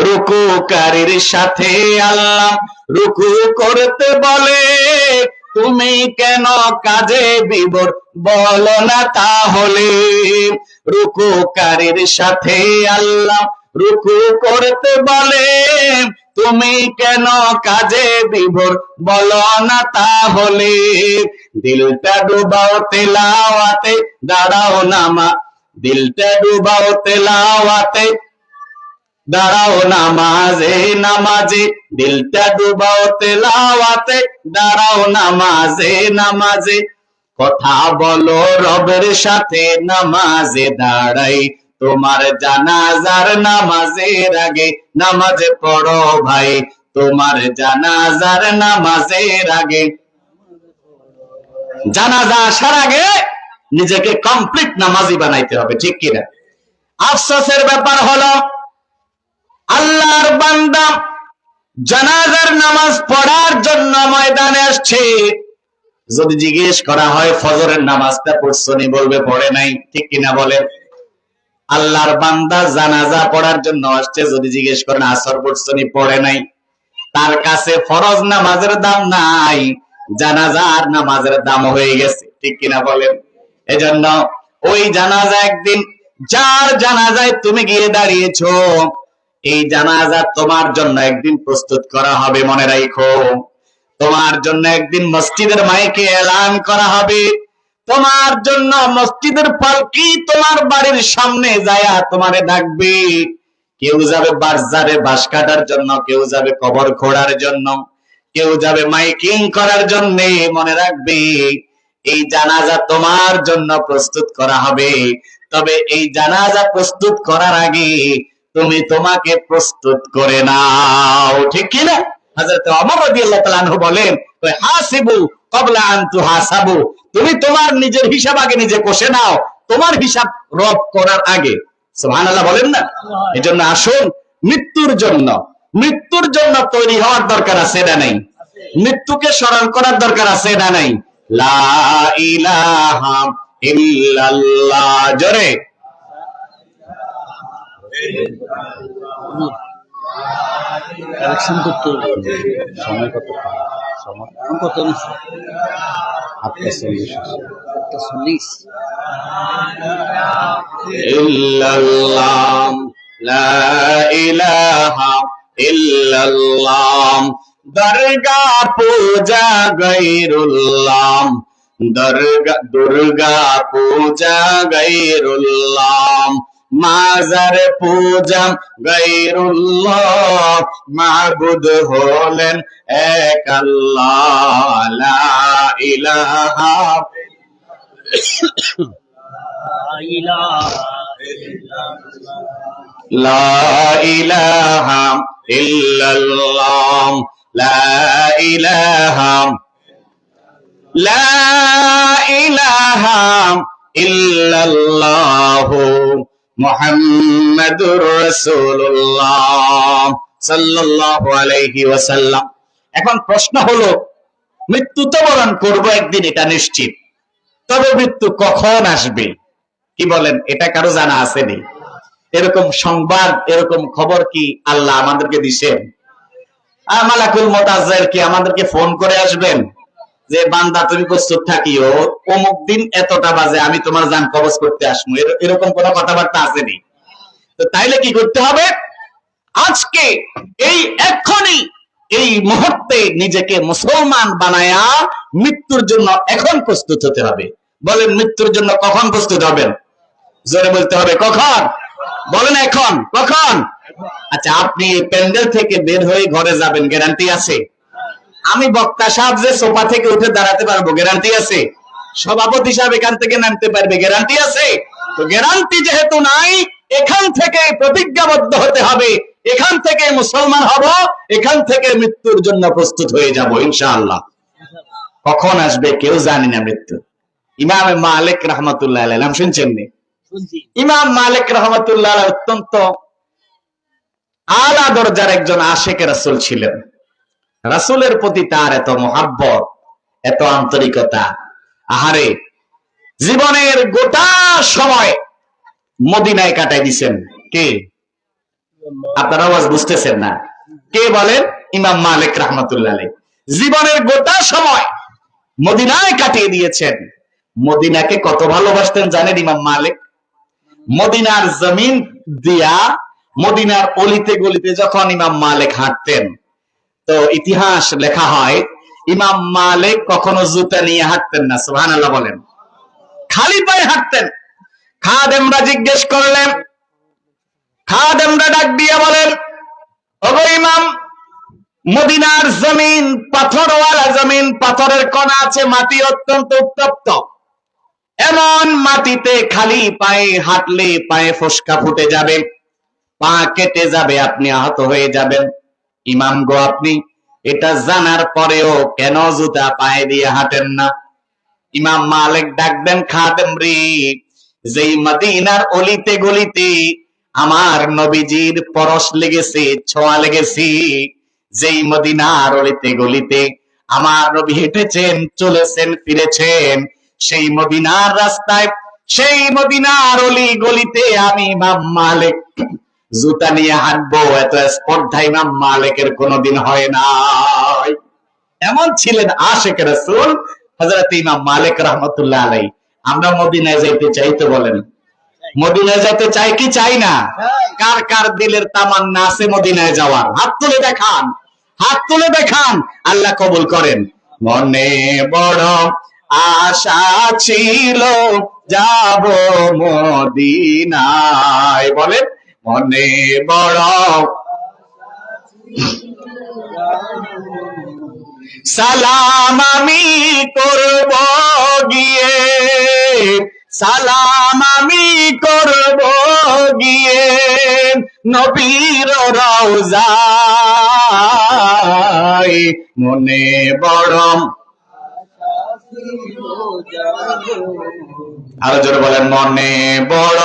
রুকুকারীর সাথে আল্লাহ রুকু করতে বলে, তুমি কেন কাজে বিভোর বলো না তাহলে। রুকুকারীর সাথে আল্লাহ রুকু করতে বলে, তুমি কেন কাজে বিভোর বলো না তাহলে। দিলটা ডুবাও তেলাওয়াতে, দাঁড়াও নামা, দিলটা ডুবাও তেলাওয়াতে, দাঁড়াও নামাজে নামাজে, দিলটা ডুবাও তেলাওয়াতে, দাঁড়াও নামাজে নামাজে। কথা বলো রবের সাথে নামাজে দাঁড়াই, তোমার জানাজার নামাজের আগে নামাজ পড়ো ভাই, তোমার জানাজার নামাজের আগে। জানাজা আসার আগে নিজেকে কমপ্লিট নামাজি বানাইতে হবে, ঠিক কিনা? আফসোসের ব্যাপার হলো আল্লাহর বান্দা জানাজার নামাজ পড়ার জন্য ময়দানে আসছে, যদি জিজ্ঞেস করা হয় ফজরের নামাজটা পড়ছনি, বলবে পড়ে নাই, ঠিক কিনা বলেন? আল্লাহর বান্দা জানাজা পড়ার জন্য আসছে, যদি জিজ্ঞেস করেন আসর পড়ছনি, পড়ে নাই। তার কাছে ফরজ নামাজের দাম নাই, জানাজার নামাজের দাম হয়ে গেছে, ঠিক কিনা বলেন? এজন্য ওই জানাজা একদিন, যার জানাজায় তুমি গিয়ে দাঁড়িয়েছো, এই জানাজা তোমার জন্য একদিন প্রস্তুত করা হবে, মনে রাখো। তোমার জন্য একদিন মসজিদের মাইকে এলান করা হবে, তোমার জন্য মসজিদের পালকি তোমার বাড়ির সামনে যায়া তোমারে ডাকবে। কেউ যাবে বাজারে বাঁশ কাটার জন্য, কেউ যাবে কবর খোঁড়ার জন্য, কেউ যাবে মাইকিং করার জন্য। মনে রাখবে এই জানাজা তোমার জন্য প্রস্তুত করা হবে, তবে এই জানাজা প্রস্তুত করার আগে তুমি তোমাকে প্রস্তুত করে নাও, ঠিক কিনা? হযরত ওমর রাদিয়াল্লাহু তাআলা আনহু বলেন, হাসিবু ক্বাবলা আন তুহাসাবু, তুমি তোমার নিজের হিসাব আগে নিজে কষে নাও, তোমার হিসাব রব করার আগে। সুবহানাল্লাহ বলেন না? এজন্য আসুন, মৃত্যুর জন্য তৈরি হওয়ার দরকার আছে না নাই? মৃত্যুকে স্মরণ করার দরকার আছে না নাই? লা ইলাহা ইল্লাল্লাহ, জোরে কালেকশন করতে সময় কত? সময় কত? আপনার 40 ইল্লাল্লাহ, লা ইলাহা ইল্লাল্লাহ, দরগা পূজা গায়রুল্লাহ, দুর্গা পূজা গায়রুল্লাহ, মাজার পূজা গায়রুল্লাহ, মাবুদ হলেন এক আল্লাহ, লা ইলাহা লা ইলাহা ইল্লাল্লাহ, লা ইলাহা লা ইলাহা ইল্লাল্লাহ, মুহাম্মাদুর রাসূলুল্লাহ সাল্লাল্লাহু আলাইহি ওয়াসাল্লাম। এখন প্রশ্ন হলো, মৃত্যু তো বরণ করবো একদিন, এটা নিশ্চিত, তবে মৃত্যু কখন আসবে কি বলেন? এটা কারো জানা আছে নি? এরকম সংবাদ, এরকম খবর কি আল্লাহ আমাদেরকে দিছেন? মালাকুল মউত আজরাইল কি আমাদেরকে ফোন করে আসবেন? যে বান্দা তুমি প্রস্তুত থাকিও, অমুক দিন এতটা বাজে আমি তোমার জান কবজ করতে আসবো, এরকম কোনো কথাবার্তা আসেনি। তো তাইলে কি করতে হবে? আজকে এই এখনই এই মুহূর্তে নিজেকে মুসলমান বানায়া মৃত্যুর জন্য এখন প্রস্তুত হতে হবে। বলেন মৃত্যুর জন্য কখন প্রস্তুত হবেন? জোরে বলতে হবে কখন? বলেন এখন। কখন? আচ্ছা, আপনি প্যান্ডেল থেকে বের হয়ে ঘরে যাবেন, গ্যারান্টি আছে? আমি বক্তা সাহেব যে সোফা থেকে উঠে দাঁড়াতে পারবো, গ্যারান্টি আছে? সভাপতি সাহেব এখান থেকে নামতে পারবে, গ্যারান্টি আছে? তো গ্যারান্টি যেহেতু নাই, এখান থেকে প্রতিজ্ঞাবদ্ধ হতে হবে, এখান থেকে মুসলমান হব, এখান থেকে মৃত্যুর জন্য প্রস্তুত হয়ে যাব ইনশাআল্লাহ। কখন আসবে কেউ জানি না মৃত্যু। ইমাম মালিক রাহমাতুল্লাহ আলাইহি, নাম শুনছেন নি? ইমাম মালিক রাহমাতুল্লাহ আলাইহি অত্যন্ত আলা দরজার একজন আশিকে রাসূল ছিলেন। রাসূলের প্রতি তার এত মহাব্বত, এত আন্তরিকতা। আহারে, জীবনের গোটা সময় মদিনায় কাটাই দিছেন। কে? আপনারা আওয়াজ বুঝতেছেন না? কে বলেন? ইমাম মালিক রাহমাতুল্লাহ আলাইহি জীবনের গোটা সময় মদিনায় কাটিয়ে দিয়েছেন। মদিনাকে কত ভালোবাসতেন জানেন ইমাম মালিক? মদিনার জমিন দিয়া মদিনার অলিতে গলিতে যখন ইমাম মালিক হাঁটতেন, তো ইতিহাস লেখা হয় ইমাম মালিক কখনো জুতা নিয়ে হাঁটতেন না। সুবহানাল্লাহ বলেন। খালি পায়ে হাঁটতেন। খাদেমরা জিজ্ঞেস করলেন, খাদেমরা ডাক দিয়ে বলেন, ওগো ইমাম, মদিনার জমিন পাথরওয়ালা জমিন, পাথরের কণা আছে, মাটি অত্যন্ত উত্তপ্ত। এমন মাটিতে খালি পায়ে হাঁটলে পায়ে ফোসকা ফুটে যাবে, পা কেটে যাবে, আপনি আহত হয়ে যাবেন। ইমাম গো, আপনি এটা জানার পরেও কেন জুতা পায়ে দিয়ে হাঁটেন না? ইমাম মালিক ডাক দেন, খাদেম রে, যেই মদিনার অলিতে গলিতে আমার নবীজির পরশ লেগেছে, ছোঁয়া লেগেছে, যেই মদিনার অলিতে গলিতে আমার নবী হেঁটেছেন, চলেছেন, ফিরেছেন, সেই মদিনার রাস্তায়, সেই মদিনার অলি গলিতে আমি ইমাম মালিক জুতা নিয়ে হাঁটবো, এত স্পর্ধা ইমাম মালিকের কোনোদিন হয় নাই। এমন ছিলেন আশিক রাসূল হযরত ইমাম মালিক রাহমাতুল্লাহ আলাইহি। আমরা মদিনায় যাইতে চাই তো বলেন? মদিনায় যাইতে চাই কি চাই না? কার কার দিলের তামান্না আছে মদিনায় যাওয়ার? হাত তুলে দেখান, হাত তুলে দেখান, আল্লাহ কবুল করেন। মনে বড় আশা ছিল যাব মদিনায়, বলেন মনে বড় সালাম আমি করব গিয়ে, সালাম আমি করব গিয়ে নবীর রওজায়, মনে বড় আরো জোরে বলেন, মনে বড়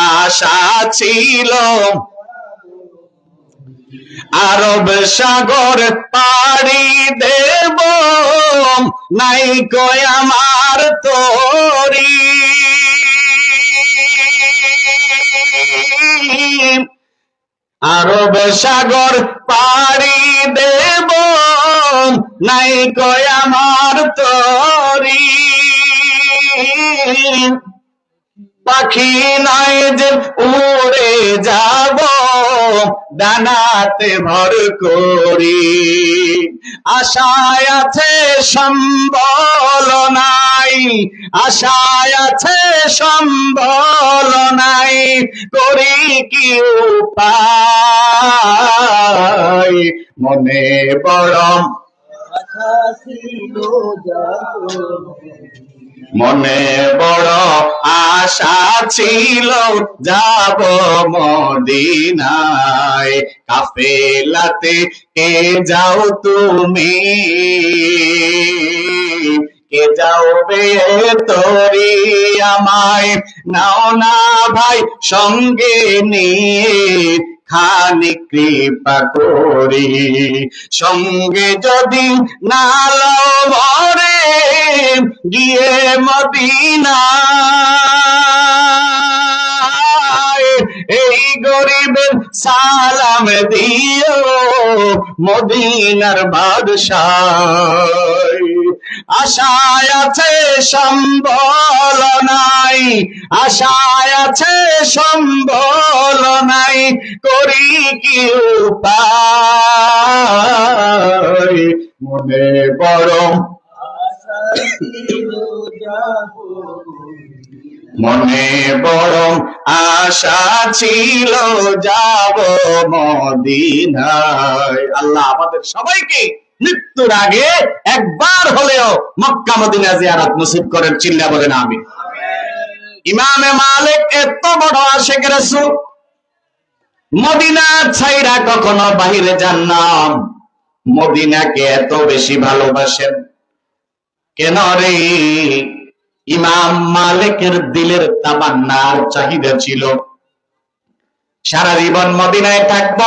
আশা ছিল আরব সাগর পাড়ি দেব, নাই কয় আমার তরি, আরব সাগর পাড়ি দেব, নাই কয় আমার তরি, পাখি নাই যে উড়ে যাব ডানাতে ভর করি, আশায় আছে সম্বল নাই, আশায় আছে সম্বল নাই, করি কি উপায়, মনে বড় মনে বড় আশা ছিল যাব মদিনায়, কাফেলাতে কে যাও তুমি, কে যাওবে তরি আমায় নাও না ভাই সঙ্গে নিয়ে, খানি কৃপা করি, সঙ্গে যদি না লও মরে গিয়ে মদিনায়, এই গরিবের সালাম দিও মদিনার বাদশাহ, আশায় আছে সম্বল নাই, আশায় আছে সম্বল নাই, করি কি উপায়, মনে বড় মনে বড় আশা ছিল যাব মদিনায়। আল্লাহ আমাদের সবাইকে মৃত্যুর আগে একবার হলেও মক্কা মদিনা জিয়ারত নসিব করেন। চিল্লা বলেন আমিন। ইমামে মালিক এত বড় আশিক রাসূল, মদিনা ছাইরা কখনো বাহিরে যান না, মদিনাকে এত বেশি ভালোবাসেন কেন রে? ইমাম মালিকের দিলের তামান্নার চাহিদা ছিল সারা জীবন মদিনায় থাকব,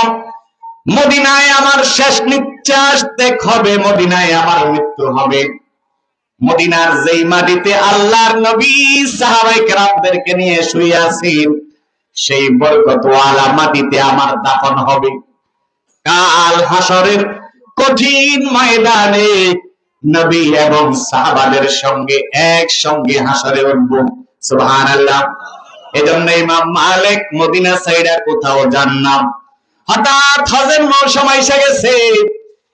মদিনায় আমার শেষ নিঃশ্বাস ত্যাগ হবে, মদিনায় আমার মৃত্যু হবে। মদিনার যেই মাটিতে আল্লাহর নবী সাহাবায়ে কেরামদেরকে নিয়ে শুয়ে আছেন, সেই বরকতওয়ালা মাটিতে আমার দাফন হবে। কাল হাসরের কঠিন ময়দানে নবী এবং সাহাবাদের সঙ্গে একসঙ্গে হাসরে উঠব। সুবহানাল্লাহ। এজন্য ইমাম মালিক মদিনা সাইডা কোথাও যান না। হঠাৎ হজের মৌসুম এসে গেছে,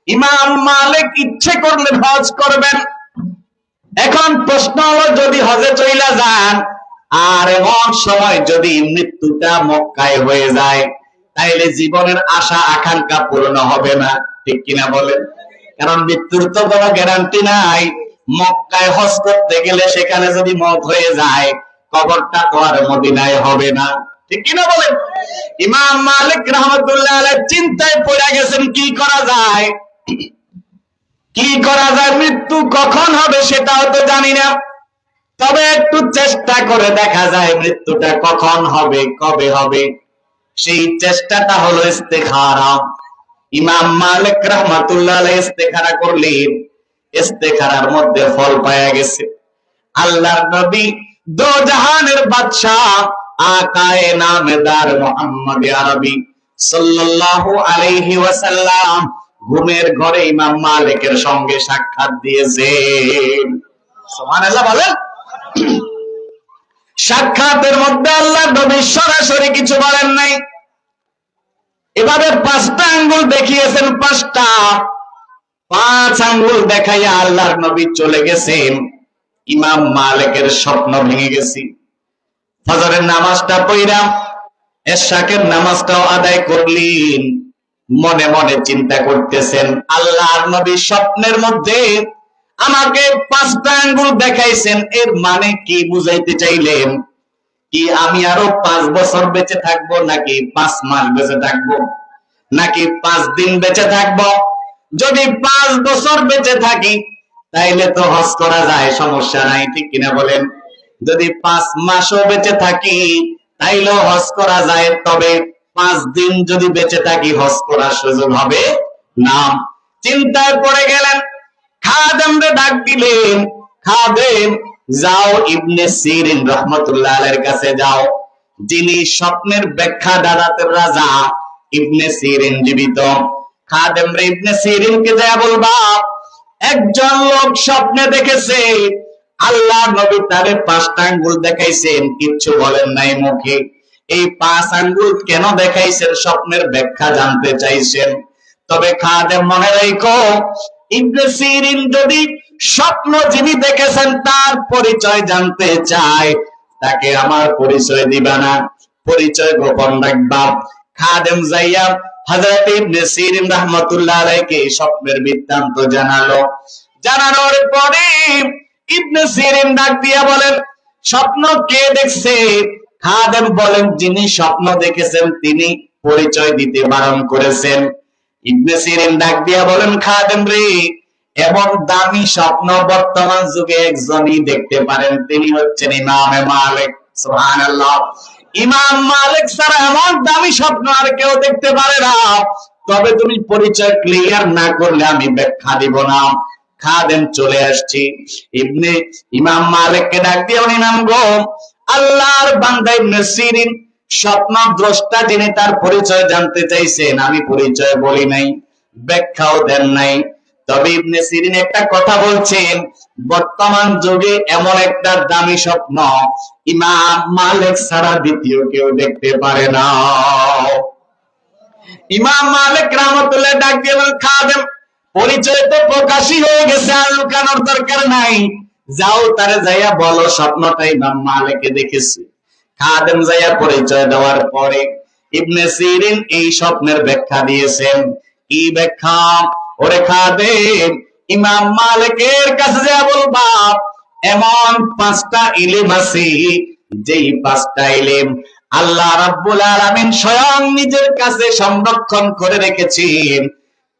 ইমাম মালিক ইচ্ছে করলে হজ করবেন। এখন প্রশ্ন হলো, যদি হজে চইলা যান আর এমন সময় যদি মৃত্যুটা মক্কায় হয়ে যায়, তাইলে জীবনের আশা আকাঙ্ক্ষা পূরণ হবে না, ঠিক কিনা বলেন? কারণ মৃত্যুর তো কোনো গ্যারান্টি নাই। মক্কায় হজ করতে গেলে সেখানে যদি মওত হয়ে যায়, কবরটা তো আর মদিনায় হবে না, ঠিক কিনা বলেন? ইমাম মালিক রাহমাতুল্লাহ আলাইহি চিন্তায় পড়ে গেছেন, কি করা যায়, কি করা যায়? মৃত্যু কখন হবে সেটাও তো জানি না, তবে একটু চেষ্টা করে দেখা যায় মৃত্যুটা কখন হবে, কবে হবে। সেই চেষ্টাটা হলো ইস্তেখারা। ইমাম মালিক রাহমাতুল্লাহ আলাইহি ইস্তেখারা করলেন, ইস্তেখারার মধ্যে ফল পাওয়া গেছে। আল্লাহর নবী দো জাহানের বাদশা আকায়ে নামদার মুহাম্মদ আরবি সাল্লাল্লাহু আলাইহি ওয়াসাল্লাম ঘুমের ঘরে ইমাম মালিকের সঙ্গে সাক্ষাৎ দিয়েছেন। সুবহানাল্লাহ বলেন। সাক্ষাতের মধ্যে আল্লাহর নবী সরাসরি কিছু বলেন নাই, এভাবে 5টা আঙ্গুল দেখিয়েছেন। 5 আঙ্গুল দেখাইয়া আল্লাহর নবী চলে গেছেন। ইমাম মালিকের স্বপ্ন ভেঙে গেছে। ফজরের নামাজটা পড়া এশাকের নামাজটাও আদায় করলেন, মনে মনে চিন্তা করতেছেন, আল্লাহর নবী স্বপ্নের মধ্যে আমাকে 5টা আঙ্গুল দেখাইছেন, এর মানে কি বুঝাইতে চাইলেন? কি আমি আরো 5 বছর বেঁচে থাকবো, নাকি 5 মাস বেঁচে থাকবো, নাকি 5 দিন বেঁচে থাকবো? যদি 5 বছর বেঁচে থাকি তাইলে তো হজ করা যায়, সমস্যা নাই, ঠিক কিনা বলেন? যদি 5 মাসও বেঁচে থাকি তাইলেও হজ করা যায়, তবে 5 দিন যদি বেঁচে থাকি হজ করার সুযোগ হবে না। চিন্তায় পড়ে গেলেন। খাদেমরে ডাক দিলেন, খাদেম যাও ইবনে সিরিন রাহমাতুল্লাহ আলাইহির কাছে যাও, যিনি স্বপ্নের ব্যাখ্যা দাদাতের রাজা ইবনে সিরিন জীবিত। খাদেমরে ইবনে সিরিনকে দেয়া বলবা, একজন লোক স্বপ্নে দেখেছে আল্লাহ নবী তারে 5টা আঙ্গুল দেখাইছেন, কিচ্ছু বলেন নাই মুখে। এই 5 আঙ্গুল কেন দেখাইছেন স্বপ্নের ব্যাখ্যা জানতে চাইছেন। তবে খাদেম মনে রাখো, ইবনে সিরিন যদি স্বপ্ন যিনি দেখেছেন তার পরিচয় জানতে চায়, তাকে আমার পরিচয় দিবা না, পরিচয় গোপন রাখবা। খাদেম যাইয়া হযরত ইবনে সিরিন রাহমাতুল্লাহ আলাইহিকে স্বপ্নের বৃত্তান্ত জানালো। জানানোর পরে ইবনে সিরিন ডাক দিয়া বলেন, স্বপ্ন কে দেখছে? খাদেম বলেন, যিনি স্বপ্ন দেখেছেন তিনি পরিচয় দিতে বারণ করেছেন। ইবনে সিরিন ডাক দিয়া বলেন, খাদেম রে, এমন দামি স্বপ্ন বর্তমান যুগে একজনই দেখতে পারেন, তিনি হচ্ছেন ইমামে মালিক। সুবহানাল্লাহ। ইমাম মালিক ছাড়া এমন দামি স্বপ্ন আর কেউ দেখতে পারে না। তবে তুমি পরিচয় ক্লিয়ার না করলে আমি ব্যাখ্যা দিব না। খাদেম চলে আসছি। ইমাম মালিককে ডাক দিয়ে উনি নাম গো, আল্লাহর বান্দা ইবনে সিরিন স্বপ্ন দ্রষ্টা, যিনি তার পরিচয় জানতে চাইছেন, আমি পরিচয় বলি নাই, ব্যাখ্যাও দেন নাই। তবে ইবনে সিরিন একটা কথা বলছেন, বর্তমান যুগে এমন একটা দামি স্বপ্ন ইমাম মালিক ছাড়া দ্বিতীয় কেউ দেখতে পারে না। ইমাম মালিক রাহমাতুল্লাহ ডাক দিয়ে বলেন, খাদেম, পরিচয় তো প্রকাশই হয়ে গেছে, আর লুকানোর দরকার নাই, যাও তারে যাইয়া বলো স্বপ্নটা ইমাম মালিককে দেখেছি। খাদেম যাইয়া পরিচয় দেওয়ার পরে ইবনে সিরিন এই স্বপ্নের ব্যাখ্যা দিয়েছেন। কি ব্যাখ্যা? ওরে খাদেম, ইমাম মালিকের কাছে যা বলবা এমন 5টা ইলম আছে, যেই 5টা ইলম আল্লাহ রাব্বুল আলামিন স্বয়ং নিজের কাছে সংরক্ষণ করে রেখেছেন।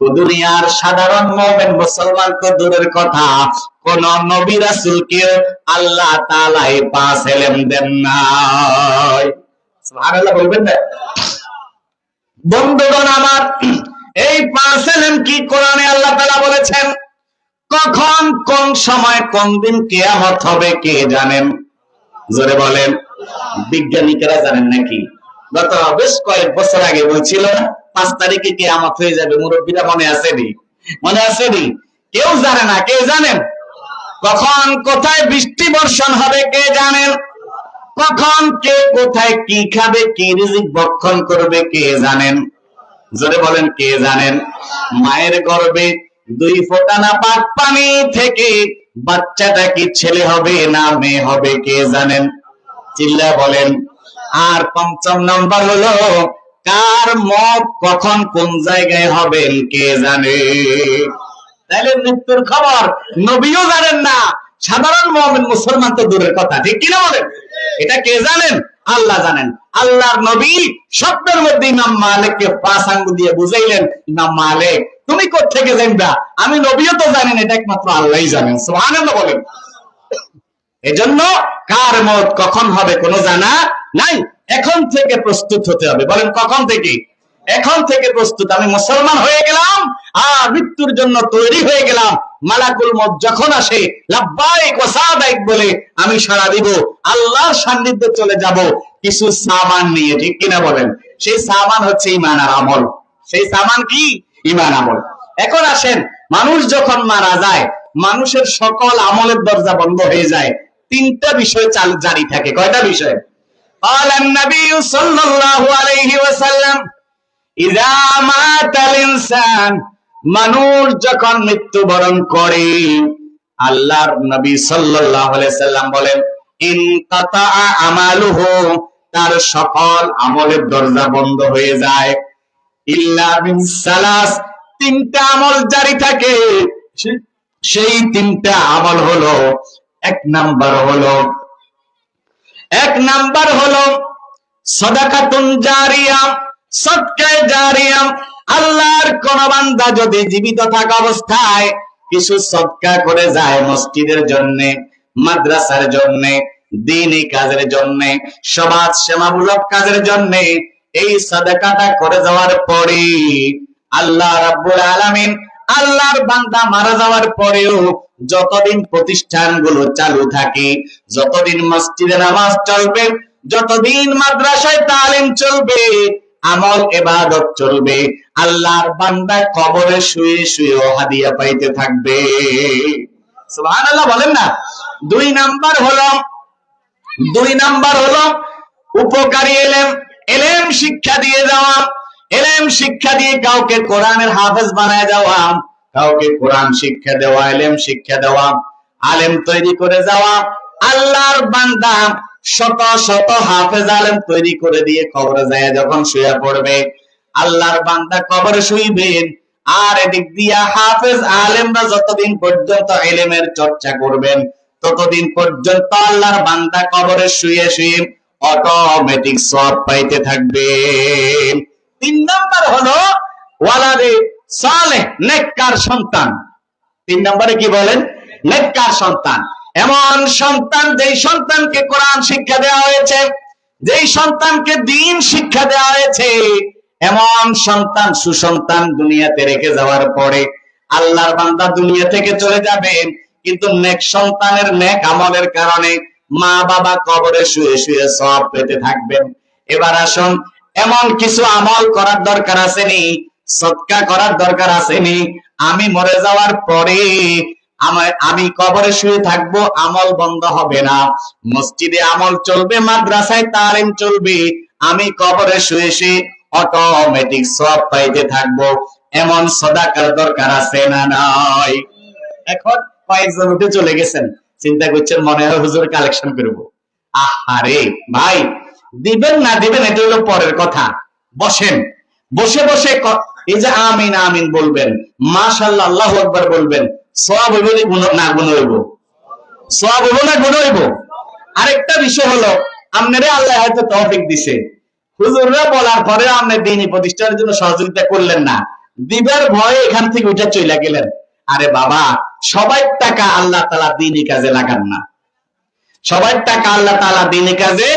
তো দুনিয়ার সাধারণ মুমিন মুসলমান তো দূরের কথা, কোন নবী রাসূলকে আল্লাহ তাআলা এই 5 ইলম দেন নাই। সুবহানাল্লাহ বলবেন না? বন্ধুগণ আমার, এই 5 ইলম কি কোরআনে আল্লাহ তাআলা বলেছেন। কখন, কোন সময়, কোন দিন কিয়ামত হবে কে জানেন? জোরে বলেন। বিজ্ঞানীরা জানেন নাকি? গত বেশ কয়েক বছর আগে বলছিল না 5 তারিখে কিয়ামত হয়ে যাবে, মুরব্বীরা মনে আছে নি? মনে আছে নি? কেউ জানে না। কে জানেন? কখন কোথায় বৃষ্টি বর্ষণ হবে কে জানেন? কখন কে কোথায় কি খাবে, কি রিজিক ভক্ষণ করবে কে জানেন? জোরে বলেন, কে জানেন? মায়ের গর্ভে 2 ফোঁটা না পাক পানি থেকে বাচ্চাটা কি ছেলে হবে না মেয়ে হবে কে জানেন? চিল্লা বলেন। আর 5ম নাম্বার হলো কার মত কখন কোন জায়গায় হবে কে জানে? তাহলে মৃত্যুর খবর নবীও জানেন না, সাধারণ মুমিন মুসলমান তো দূরের কথা, ঠিক কিনা বলেন? এটা কে জানেন? আল্লাহ জানেন। আল্লাহর নবী শব্দের মধ্যে ইমাম মালিককে 5 আঙ্গুল দিয়ে বুঝাইলেন, ইমাম মালিক তুমি কোত্থেকে জানবা? আমি নবীও তো জানেন, এটা একমাত্র আল্লাহই জানেন। সুবহানাল্লাহ বলেন। এজন্য কার মত কখন হবে কোনো জানা নাই। এখন থেকে প্রস্তুত হতে হবে। বলেন, কখন থেকে? এখন থেকে প্রস্তুত। আমি মুসলমান হয়ে গেলাম আর মৃত্যুর জন্য তৈরি হয়ে গেলাম। মালাকুল মউত যখন আসে লাব্বাইক ওয়া সাদাইক বলে আমি সাড়া দিব, আল্লাহর সান্নিধ্যে চলে যাব কিছু সামান নিয়ে, ঠিক কিনা বলেন? সেই সামান হচ্ছে ঈমান আর আমল। সেই সামান কি? ঈমান আমল। এখন আসেন, মানুষ যখন মারা যায় মানুষের সকল আমলের দরজা বন্ধ হয়ে যায়, 3টা বিষয় চালু জারি থাকে। কয়টা বিষয়? قال النبي صلى الله عليه وسلم إذا مات الإنسان, মানুষ যখন মৃত্যুবরণ করে, আল্লাহর নবী সাল্লাল্লাহু আলাইহি সাল্লাম বলেন ইনকাতা আমালুহু, তার সকল আমলের দরজা বন্ধ হয়ে যায়। ইল্লা মিন সালাস, 3টা আমল জারি থাকে। সেই 3টা আমল হলো, 1 নাম্বার হলো সাদাকাতুন জারিয়া, সদকায়ে জারিয়া। আল্লাহর কোন বান্দা যদি জীবিত থাকা অবস্থায় কিছু সদকা করে যায়, মসজিদের জন্য, মাদ্রাসার জন্য, দ্বীনি কাজের জন্য, সমাজ সেবামূলক কাজের জন্য, এই সাদাকাটা করে যাওয়ার পরে আল্লাহ রাব্বুল আলামিন আল্লাহর বান্দা মারা যাওয়ার পরেও যতদিন প্রতিষ্ঠানগুলো চালু থাকে, যতদিন মসজিদে নামাজ চলবে, যতদিন মাদ্রাসায় তালিম চলবে, আমল ইবাদত চলবে, আল্লাহর বান্দা কবরে শুয়ে শুয়ে হাদিয়া পাইতে থাকবে। সুবহানাল্লাহ বলেন না? 2 নাম্বার হলো উপকারী ইলম, ইলম শিক্ষা দিয়ে যাওয়া। ইলম শিক্ষা দিয়ে কাউকে কোরআনের হাফেজ বানায় যাওয়া, কাউকে কোরআন শিক্ষা দেওয়া, ইলম শিক্ষা দেওয়া, আলেম তৈরি করে যাওয়া। আল্লাহর বান্দা শত শত হাফেজ আলেম তৈরি করে দিয়ে কবরে যায় যখন শুয়ে পড়বে, আল্লাহর বান্দা কবরে শুইবেন, আর এদিক দিয়া হাফেজ আলেমরা যতদিন পর্যন্ত ইলমের চর্চা করবেন ততদিন পর্যন্ত আল্লাহর বান্দা কবরে শুয়ে শুয়ে অটোমেটিক সওয়াব পাইতে থাকবে। 3 নাম্বার হলো ওয়ালাদে সালেহ, নেককার সন্তান। 3 নম্বরে কি বলেন? নেককার সন্তান। এমন সন্তান যেই সন্তানকে কোরআন শিক্ষা দেওয়া হয়েছে, যেই সন্তানকে দ্বীন শিক্ষা দেওয়া হয়েছে, এমন সন্তান, সুসন্তান দুনিয়াতে রেখে যাওয়ার পরে আল্লাহর বান্দা দুনিয়া থেকে চলে যাবেন, কিন্তু নেক সন্তানের নেক আমলের কারণে মা বাবা কবরে শুয়ে শুয়ে সওয়াব পেতে থাকবেন। এবার আসুন, এমন কিছু আমল করার দরকার আছে নি সদকা করার দরকার আসেনি। আমি মরে যাওয়ার পরে আমি কবরে শুয়ে থাকবো, আমল বন্ধ হবে না, মসজিদে আমল চলবে, মাদ্রাসায় তালিম চলবে, আমি কবরে শুয়ে শুয়ে অটোমেটিক সওয়াব পাইতে থাকবো। এমন সাদাকার দরকার আছে না নাই? এখন কয়েকজন উঠে চলে গেছেন, চিন্তা করছেন মনে হয় হুজুর কালেকশন করবো। আহারে ভাই, দিবেন না দিবেন এটা হলো পরের কথা। বসেন, বসে বসে এই যে আমিন আমিন বলবেন, মাশাআল্লাহ আল্লাহু আকবার বলবেন, সওয়াব হইব না গুণ হইব? সওয়াব হইব না গুণ হইব? আরেকটা বিষয় হলো, আপনারে আল্লাহ হয়তো তৌফিক দিছে, হুজুররা বলার পরে আপনি দ্বীনি প্রতিষ্ঠানের জন্য সহযোগিতা করলেন না, দিবার ভয়ে এখান থেকে উঠে চলে গেলেন। আরে বাবা, সবাই টাকা আল্লাহ তাআলা দ্বীনি কাজে লাগান না, সবার টাকা আল্লাহ তাআলা দ্বীনি কাজে